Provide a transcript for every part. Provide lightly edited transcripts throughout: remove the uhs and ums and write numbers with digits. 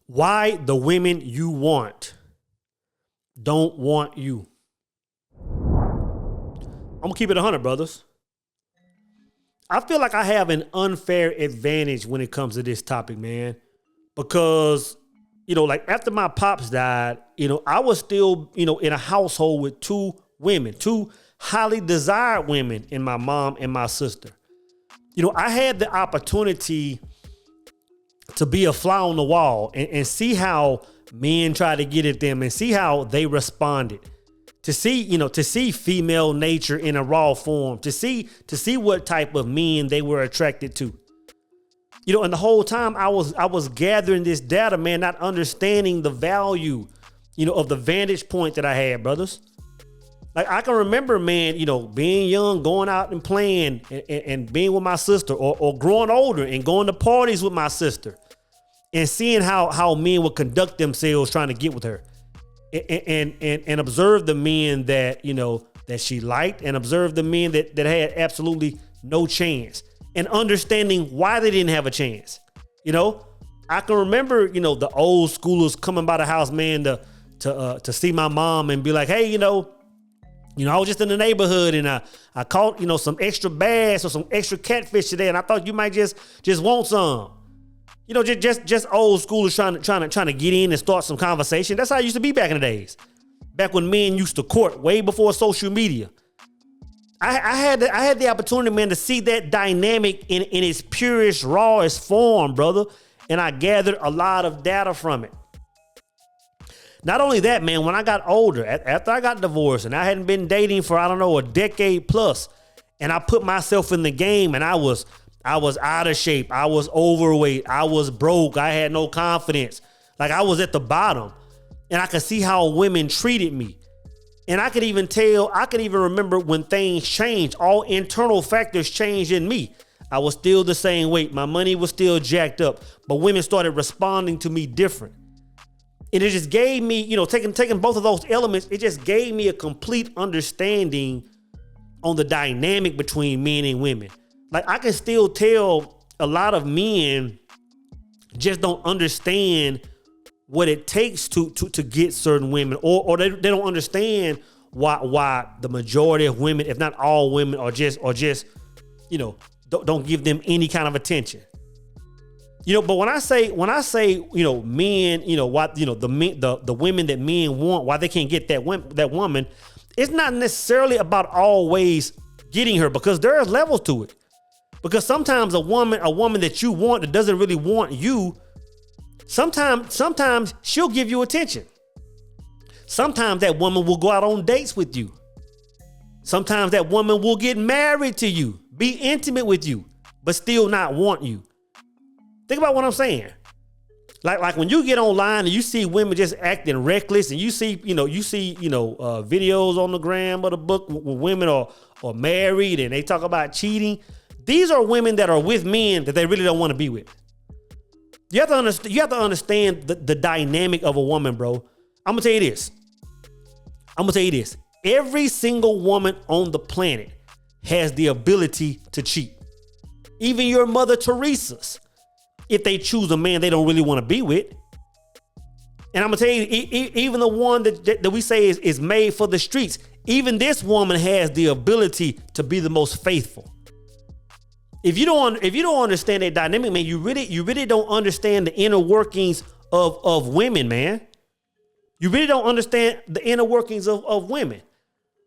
Why the women you want don't want you. I'm gonna keep it 100, brothers. I feel like I have an unfair advantage when it comes to this topic, man, because, like after my pops died, I was still, in a household with two women, two highly desired women, in my mom and my sister. I had the opportunity to be a fly on the wall and see how men try to get at them and see how they responded. To see female nature in a raw form, to see what type of men they were attracted to. And the whole time I was gathering this data, man, not understanding the value, of the vantage point that I had, brothers. Like I can remember, man, being young, going out and playing and being with my sister, or growing older and going to parties with my sister and seeing how men would conduct themselves trying to get with her. And observe the men that, that she liked, and observe the men that had absolutely no chance, and understanding why they didn't have a chance. I can remember, the old schoolers coming by the house, man, to see my mom and be like, hey, I was just in the neighborhood and I caught, some extra bass or some extra catfish today, and I thought you might just want some. Just old schoolers trying to get in and start some conversation. That's how it used to be back in the days. Back when men used to court, way before social media. I had the opportunity, man, to see that dynamic in its purest, rawest form, brother. And I gathered a lot of data from it. Not only that, man, when I got older, after I got divorced and I hadn't been dating for, a decade plus, and I put myself in the game, and I was out of shape. I was overweight. I was broke. I had no confidence. Like I was at the bottom, and I could see how women treated me. And I could even remember when things changed. All internal factors changed in me. I was still the same weight. My money was still jacked up, but women started responding to me different. And it just gave me, taking both of those elements, it just gave me a complete understanding on the dynamic between men and women. Like I can still tell a lot of men just don't understand what it takes to get certain women, or they don't understand why the majority of women, if not all women, are just don't give them any kind of attention. But when I say men, why the women that men want, why they can't get that woman, it's not necessarily about always getting her, because there are levels to it. Because sometimes a woman that you want that doesn't really want you, sometimes she'll give you attention. Sometimes that woman will go out on dates with you. Sometimes that woman will get married to you, be intimate with you, but still not want you. Think about what I'm saying. Like when you get online and you see women just acting reckless, and you see videos on the gram or the book where women are married and they talk about cheating. These are women that are with men that they really don't want to be with. You have to understand the dynamic of a woman, bro. I'm gonna tell you this. Every single woman on the planet has the ability to cheat. Even your Mother Teresa's, if they choose a man they don't really want to be with. And I'm gonna tell you, even the one that we say is made for the streets, even this woman has the ability to be the most faithful. If you don't understand that dynamic, man, you really don't understand the inner workings of women, man. You really don't understand the inner workings of women.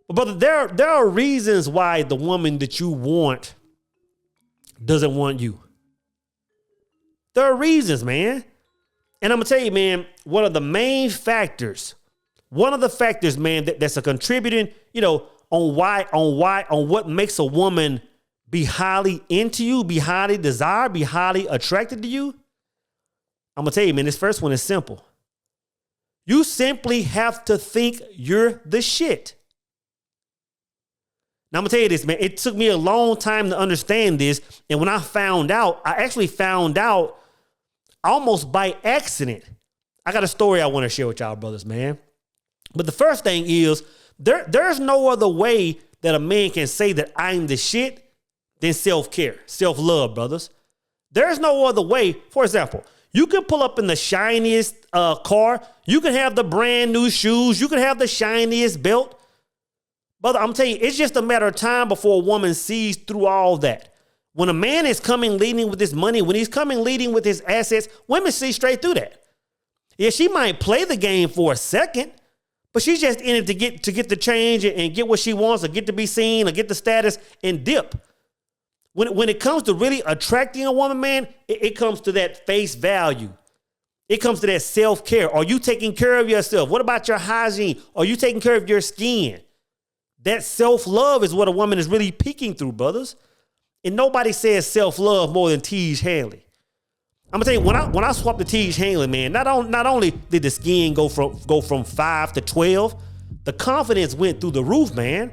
But brother, there are reasons why the woman that you want doesn't want you. There are reasons, man. And I'm gonna tell you, man, one of the factors, man, that's a contributing, on what makes a woman be highly into you, be highly desired, be highly attracted to you. I'm gonna tell you, man, this first one is simple. You simply have to think you're the shit. Now I'm gonna tell you this, man. It took me a long time to understand this. And when I actually found out almost by accident. I got a story I want to share with y'all, brothers, man. But the first thing is, there's no other way that a man can say that I'm the shit than self-care, self-love, brothers. There's no other way. For example, You can pull up in the shiniest car. You can have the brand new shoes. You can have the shiniest belt. But I'm telling you, it's just a matter of time before a woman sees through all that. When a man is coming leading with his money, when he's coming leading with his assets, women see straight through that. Yeah, she might play the game for a second, but she's just in it to get the change and get what she wants, or get to be seen, or get the status and dip. When it comes to really attracting a woman, man, it comes to that face value. It comes to that self-care. Are you taking care of yourself? What about your hygiene? Are you taking care of your skin? That self-love is what a woman is really peeking through, brothers. And nobody says self-love more than Tiege Hanley. I'm gonna tell you, when I swapped to Tiege Hanley, man, not only did the skin go from 5 to 12, the confidence went through the roof, man.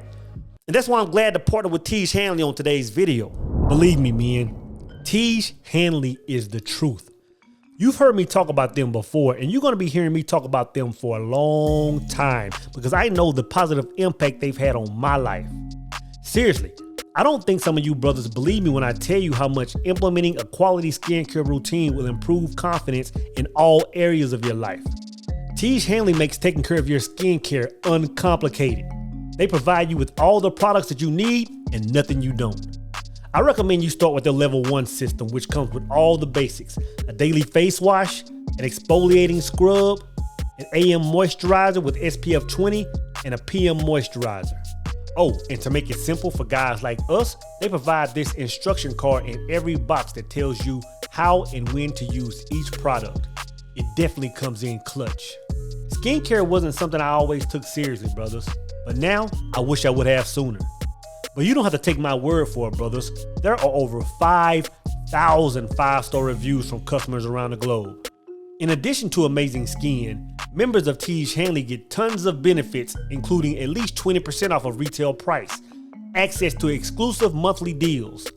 And that's why I'm glad to partner with Tiege Hanley on today's video. Believe me, man, Tiege Hanley is the truth. You've heard me talk about them before, and you're going to be hearing me talk about them for a long time because I know the positive impact they've had on my life. Seriously, I don't think some of you brothers believe me when I tell you how much implementing a quality skincare routine will improve confidence in all areas of your life. Tiege Hanley makes taking care of your skincare uncomplicated. They provide you with all the products that you need and nothing you don't. I recommend you start with their level 1 system, which comes with all the basics: a daily face wash, an exfoliating scrub, an AM moisturizer with SPF 20, and a PM moisturizer. Oh, and to make it simple for guys like us, they provide this instruction card in every box that tells you how and when to use each product. It definitely comes in clutch. Skincare wasn't something I always took seriously, brothers, but now I wish I would have sooner. But you don't have to take my word for it, brothers. There are over 5,000 5-star reviews from customers around the globe. In addition to amazing skin, members of Tiege Hanley get tons of benefits, including at least 20% off of retail price, access to exclusive monthly deals,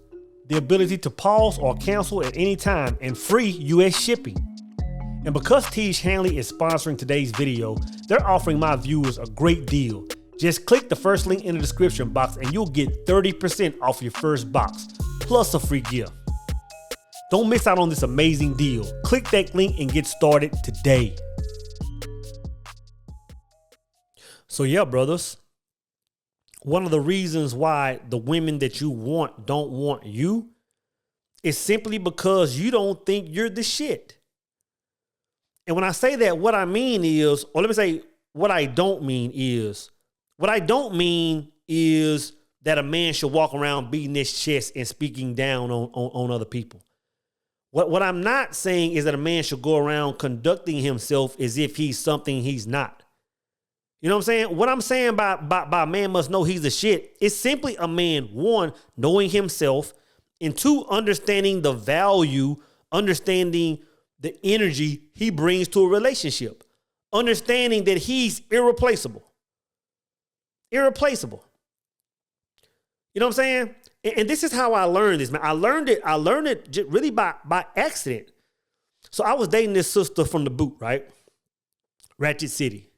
the ability to pause or cancel at any time, and free US shipping. And because Tiege Hanley is sponsoring today's video, they're offering my viewers a great deal. Just click the first link in the description box and you'll get 30% off your first box, plus a free gift. Don't miss out on this amazing deal. Click that link and get started today. So yeah, brothers, one of the reasons why the women that you want don't want you is simply because you don't think you're the shit. And when I say that, what I mean is, or let me say what I don't mean is, what I don't mean is that a man should walk around beating his chest and speaking down on other people. What I'm not saying is that a man should go around conducting himself as if he's something he's not. You know what I'm saying? What I'm saying by man must know he's the shit is simply a man, one, knowing himself, and two, understanding the value, understanding the energy he brings to a relationship, understanding that he's irreplaceable. Irreplaceable. You know what I'm saying? And this is how I learned this, man. I learned it just really by accident. So I was dating this sister from the boot, right? Ratchet City.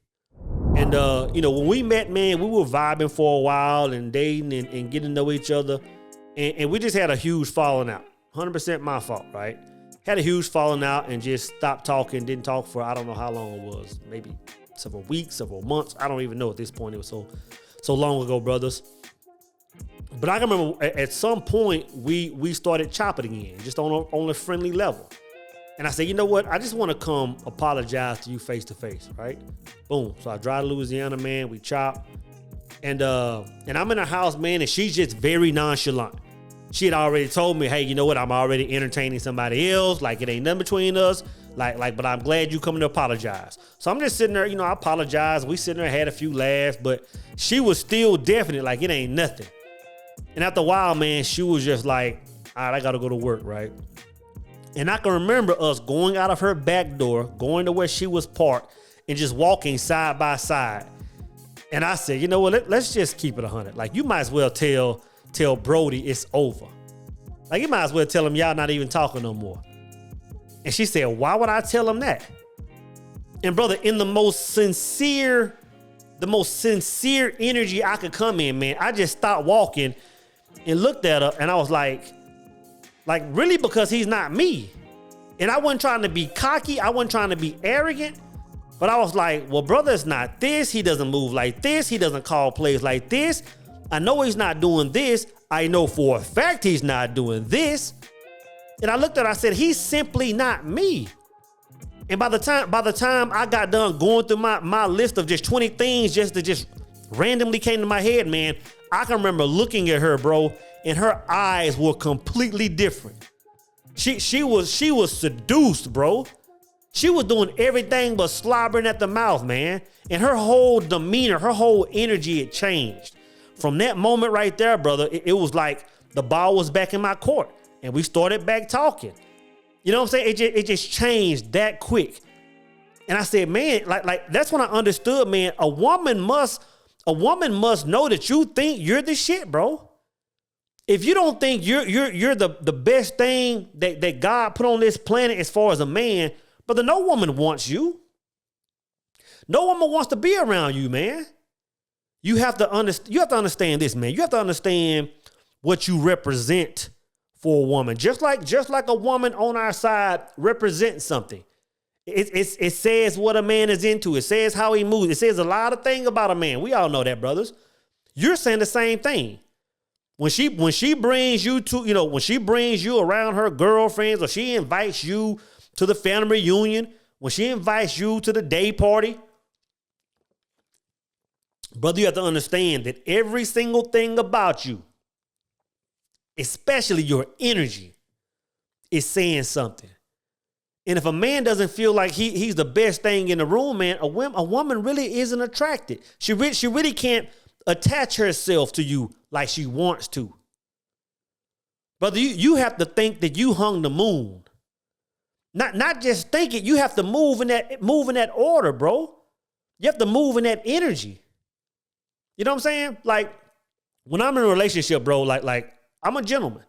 And, when we met, man, we were vibing for a while and dating and getting to know each other. And we just had a huge falling out. 100% my fault, right? Had a huge falling out and just stopped talking, didn't talk for I don't know how long it was. Maybe several weeks, several months. I don't even know at this point. It was so long ago, brothers. But I can remember at some point we started chopping again, just on a friendly level. And I said, you know what? I just want to come apologize to you face to face, right? Boom. So I drive to Louisiana, man. We chop. And I'm in her house, man, and she's just very nonchalant. She had already told me, hey, you know what? I'm already entertaining somebody else. Like, it ain't nothing between us. But I'm glad you coming to apologize. So I'm just sitting there, I apologize. We sitting there, had a few laughs, but she was still definite, like it ain't nothing. And after a while, man, she was just like, all right, I got to go to work, right? And I can remember us going out of her back door, going to where she was parked, and just walking side by side. And I said, you know what? Let's just keep it 100. Like, you might as well tell Brody it's over. Like, you might as well tell him y'all not even talking no more. And she said, why would I tell him that? And brother, in the most sincere energy I could come in, man, I just stopped walking and looked at her, and I was like really, because he's not me. And I wasn't trying to be cocky. I wasn't trying to be arrogant. But I was like, well, brother, it's not this. He doesn't move like this. He doesn't call plays like this. I know he's not doing this. I know for a fact he's not doing this. And I looked at it, I said, he's simply not me. And by the time I got done going through my list of just 20 things just randomly came to my head, man, I can remember looking at her, bro, and her eyes were completely different. She was seduced, bro. She was doing everything but slobbering at the mouth, man. And her whole demeanor, her whole energy had changed. From that moment right there, brother, it was like the ball was back in my court and we started back talking. You know what I'm saying? It just changed that quick. And I said, man, like that's when I understood, man, a woman must know that you think you're the shit, bro. If you don't think you're the best thing that God put on this planet as far as a man, brother, no woman wants you. No woman wants to be around you, man. You have to understand this, man. You have to understand what you represent for a woman. Just like a woman on our side represents something. It says what a man is into. It says how he moves. It says a lot of things about a man. We all know that, brothers. You're saying the same thing. When she brings you to, when she brings you around her girlfriends, or she invites you to the family reunion, when she invites you to the day party, brother, you have to understand that every single thing about you, especially your energy, is saying something. And if a man doesn't feel like he's the best thing in the room, man, a woman really isn't attracted. She really can't attach herself to you like she wants to. Brother, you have to think that you hung the moon. Not just think it, you have to move in that order, bro. You have to move in that energy. You know what I'm saying? Like, when I'm in a relationship, bro, like I'm a gentleman.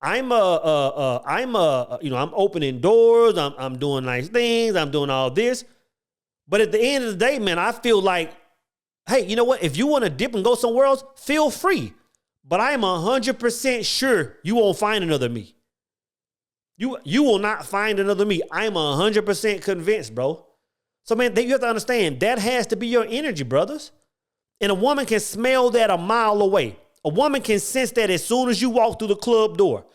I'm opening doors. I'm doing nice things. I'm doing all this. But at the end of the day, man, I feel like, hey, you know what? If you want to dip and go somewhere else, feel free. But I am 100% sure you won't find another me. You will not find another me. I'm 100% convinced, bro. So, man, you have to understand, that has to be your energy, brothers. And a woman can smell that a mile away. A woman can sense that as soon as you walk through the club door.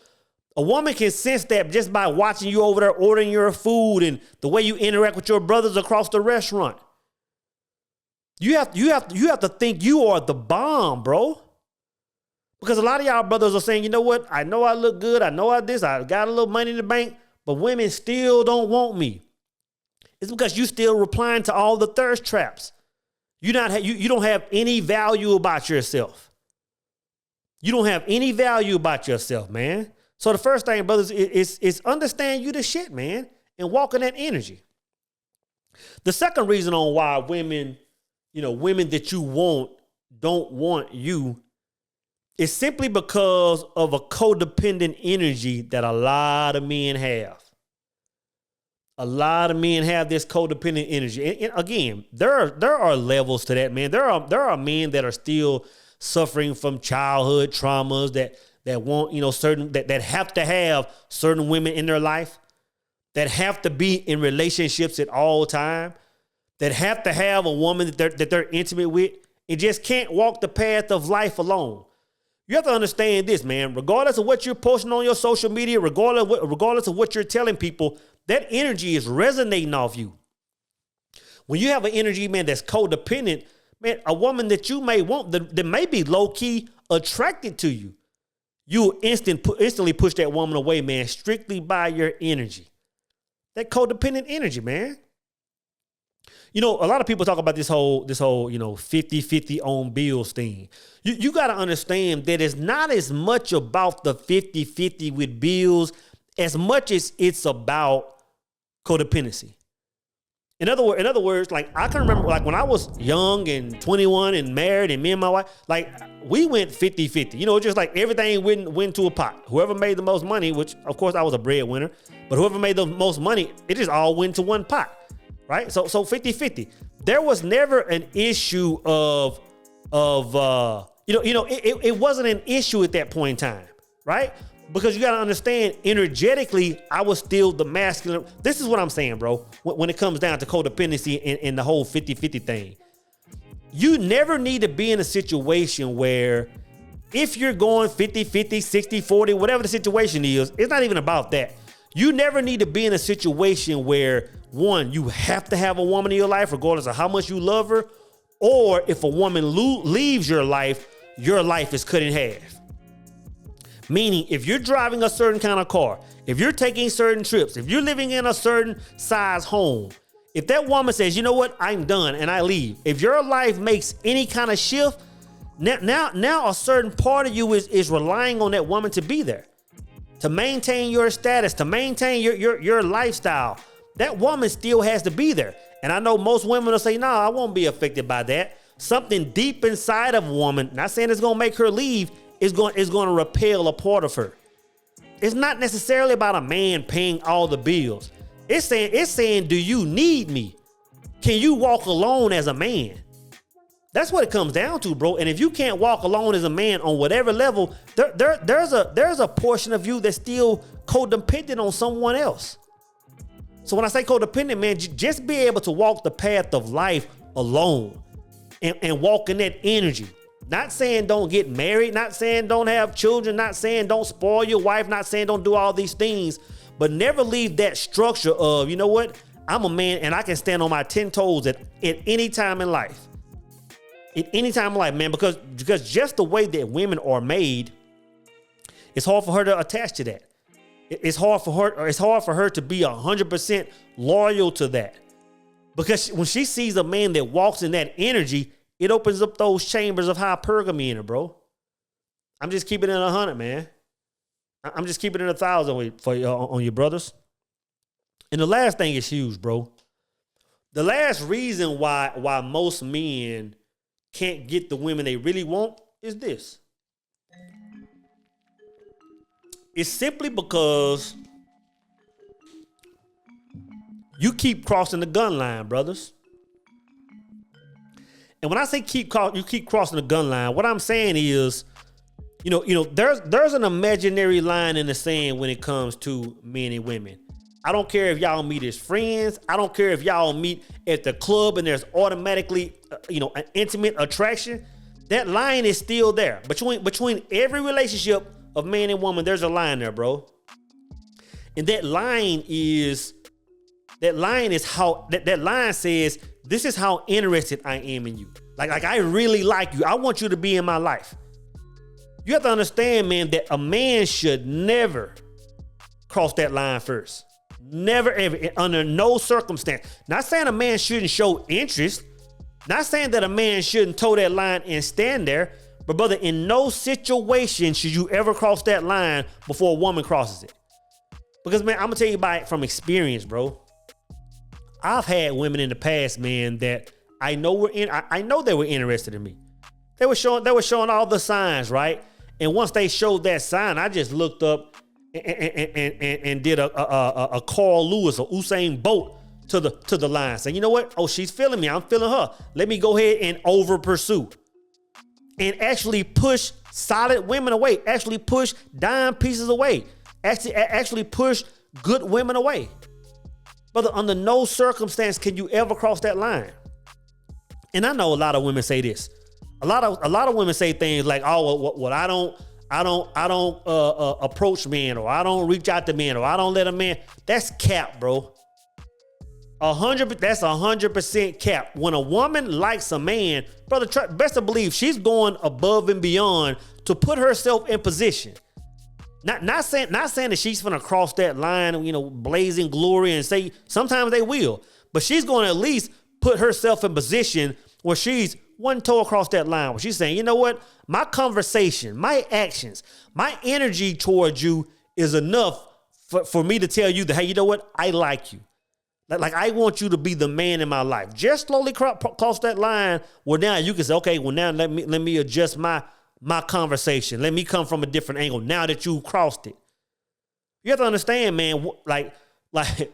A woman can sense that just by watching you over there ordering your food and the way you interact with your brothers across the restaurant. You have to think you are the bomb, bro. Because a lot of y'all brothers are saying, you know what? I know I look good. I know I got a little money in the bank, but women still don't want me. It's because you still replying to all the thirst traps. You don't have any value about yourself. You don't have any value about yourself, man. So the first thing, brothers, is understand you the shit, man, and walk in that energy. The second reason on why women that you want don't want you is simply because of a codependent energy that a lot of men have. A lot of men have this codependent energy. And again, there are levels to that, man. There are men that are still suffering from childhood traumas that want, certain that have to have certain women in their life, that have to be in relationships at all time, that have to have a woman that they're intimate with, and just can't walk the path of life alone. You have to understand this, man. Regardless of what you're posting on your social media, regardless of what you're telling people, that energy is resonating off you. When you have an energy, man, that's codependent, man, a woman that you may want that may be low-key attracted to you, you instantly push that woman away, man, strictly by your energy. That codependent energy, man. A lot of people talk about this whole 50-50 on bills thing. You got to understand that it's not as much about the 50-50 with bills as much as it's about codependency. In other words, like, I can remember, like, when I was young and 21 and married, and me and my wife, like, we went 50-50. Just like everything went to a pot. Whoever made the most money, which of course I was a breadwinner, but whoever made the most money, it just all went to one pot. Right? So 50-50. There was never an issue of it wasn't an issue at that point in time, right? Because you got to understand, energetically, I was still the masculine. This is what I'm saying, bro. When it comes down to codependency and the whole 50-50 thing, you never need to be in a situation where if you're going 50-50, 60-40, whatever the situation is, it's not even about that. You never need to be in a situation where, one, you have to have a woman in your life regardless of how much you love her, or if a woman leaves your life is cut in half. Meaning, if you're driving a certain kind of car, if you're taking certain trips, if you're living in a certain size home, if that woman says, you know what, I'm done and I leave, if your life makes any kind of shift, now a certain part of you is relying on that woman to be there, to maintain your status, to maintain your lifestyle. That woman still has to be there. And I know most women will say, no, I won't be affected by that. Something deep inside of a woman, not saying it's going to make her leave, is going to repel a part of her. It's not necessarily about a man paying all the bills. It's saying, do you need me? Can you walk alone as a man? That's what it comes down to, bro. And if you can't walk alone as a man on whatever level, there's a portion of you that's still codependent on someone else. So when I say codependent, man, just be able to walk the path of life alone and walk in that energy. Not saying don't get married, not saying don't have children, not saying don't spoil your wife, not saying don't do all these things, but never leave that structure of, you know what, I'm a man and I can stand on my 10 toes at any time in life. At any time in life, man, because just the way that women are made, it's hard for her to attach to that. It's hard for her to be 100% loyal to that. Because when she sees a man that walks in that energy, it opens up those chambers of hypergamy in her, bro. I'm just keeping it 100, man. I'm just keeping it 1,000 for you, on your brothers. And the last thing is huge, bro. The last reason why most men can't get the women they really want is this. It's simply because you keep crossing the gun line, brothers. And when I say you keep crossing the gun line, what I'm saying is, you know, there's an imaginary line in the sand when it comes to men and women. I don't care if y'all meet as friends. I don't care if y'all meet at the club and there's automatically, an intimate attraction. That line is still there. Between every relationship of man and woman, there's a line there, bro. And that line says, this is how interested I am in you. Like I really like you. I want you to be in my life. You have to understand, man, that a man should never cross that line first. Never, ever, under no circumstance. Not saying a man shouldn't show interest. Not saying that a man shouldn't toe that line and stand there. But brother, in no situation should you ever cross that line before a woman crosses it. Because, man, I'm going to tell you from experience, bro. I've had women in the past, man, that I know I know they were interested in me. They were showing all the signs, right? And once they showed that sign, I just looked up and did a Carl Lewis or Usain Bolt to the line, saying, you know what? Oh, she's feeling me. I'm feeling her. Let me go ahead and over pursue and actually push solid women away. Actually push dime pieces away. Actually push good women away. Brother, under no circumstance can you ever cross that line. And I know a lot of women say this. A lot of women say things like, "Oh, well, I don't approach men, or I don't reach out to men, or I don't let a man." That's cap, bro. 100. That's 100% cap. When a woman likes a man, brother, best to believe she's going above and beyond to put herself in position. Not saying that she's gonna cross that line, blazing glory, and say sometimes they will, but she's gonna at least put herself in position where she's one toe across that line, where she's saying, you know what, my conversation, my actions, my energy towards you is enough for me to tell you that, hey, you know what, I like you. Like I want you to be the man in my life. Just slowly cross that line where now you can say, okay, well now let me adjust my conversation. Let me come from a different angle now that you crossed it. You have to understand, man, like,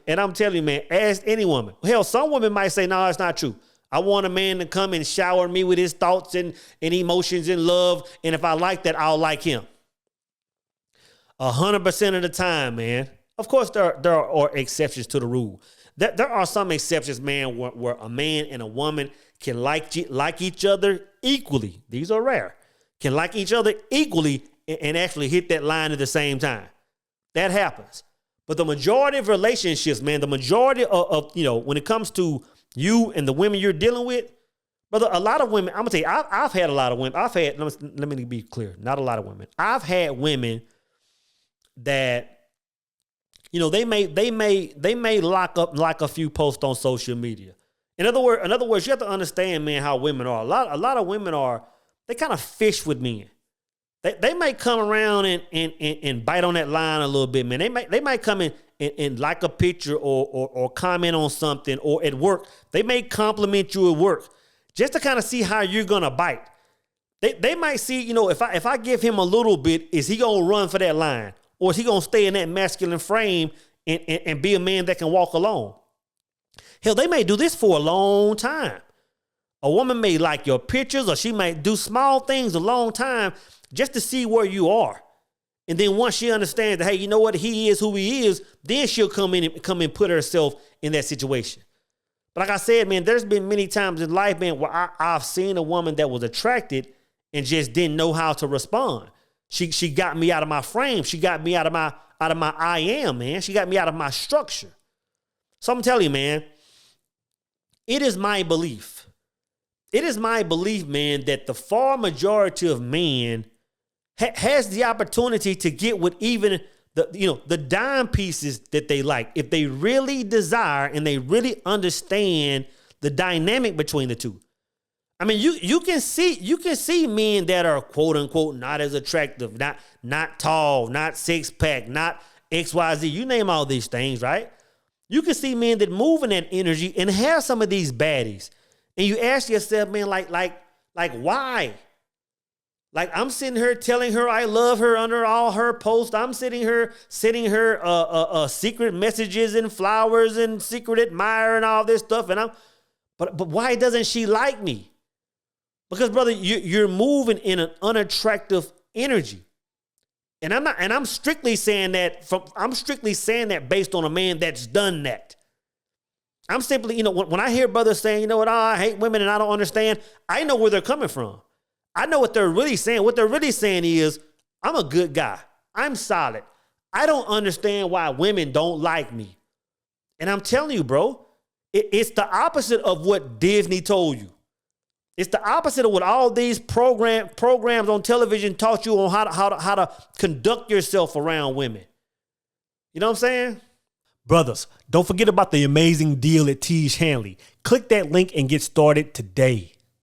and I'm telling you, man, ask any woman. Hell, some women might say, no, it's not true. I want a man to come and shower me with his thoughts and emotions and love. And if I like that, I'll like him. 100% of the time, man. Of course, there are exceptions to the rule. There are some exceptions, man, where a man and a woman can like each other equally. These are rare. Can like each other equally and actually hit that line at the same time. That happens. But the majority of relationships, man, the majority of when it comes to you and the women you're dealing with, brother, a lot of women, I'm going to tell you, I've had a lot of women. Let me be clear, not a lot of women. I've had women that, they may lock up like a few posts on social media. In other words, you have to understand, man, how women are. A lot of women they kind of fish with men. They might come around and bite on that line a little bit, man. They might come in and like a picture or comment on something, or at work. They may compliment you at work just to kind of see how you're gonna bite. They might see, if I give him a little bit, is he gonna run for that line? Or is he gonna stay in that masculine frame and be a man that can walk alone? Hell, they may do this for a long time. A woman may like your pictures, or she might do small things a long time just to see where you are. And then once she understands that, hey, you know what, he is who he is, then she'll come and put herself in that situation. But like I said, man, there's been many times in life, man, where I've seen a woman that was attracted and just didn't know how to respond. She got me out of my frame. She got me out of my I am, man. She got me out of my structure. So I'm telling you, man, it is my belief. It is my belief, man, that the far majority of men has the opportunity to get with even the dime pieces that they like, if they really desire and they really understand the dynamic between the two. I mean, you can see men that are quote unquote not as attractive, not tall, not six pack, not XYZ. You name all these things, right? You can see men that move in that energy and have some of these baddies. And you ask yourself, man, like why? Like, I'm sitting here telling her I love her under all her posts. I'm sending her secret messages and flowers and secret admire and all this stuff. And but why doesn't she like me? Because, brother, you're moving in an unattractive energy. And I'm strictly saying that based on a man that's done that. I'm simply, when I hear brothers saying, I hate women and I don't understand, I know where they're coming from. I know what they're really saying. What they're really saying is, I'm a good guy. I'm solid. I don't understand why women don't like me. And I'm telling you, bro, it's the opposite of what Disney told you. It's the opposite of what all these programs on television taught you on how to conduct yourself around women. You know what I'm saying? Brothers, don't forget about the amazing deal at Tiege Hanley. Click that link and get started today.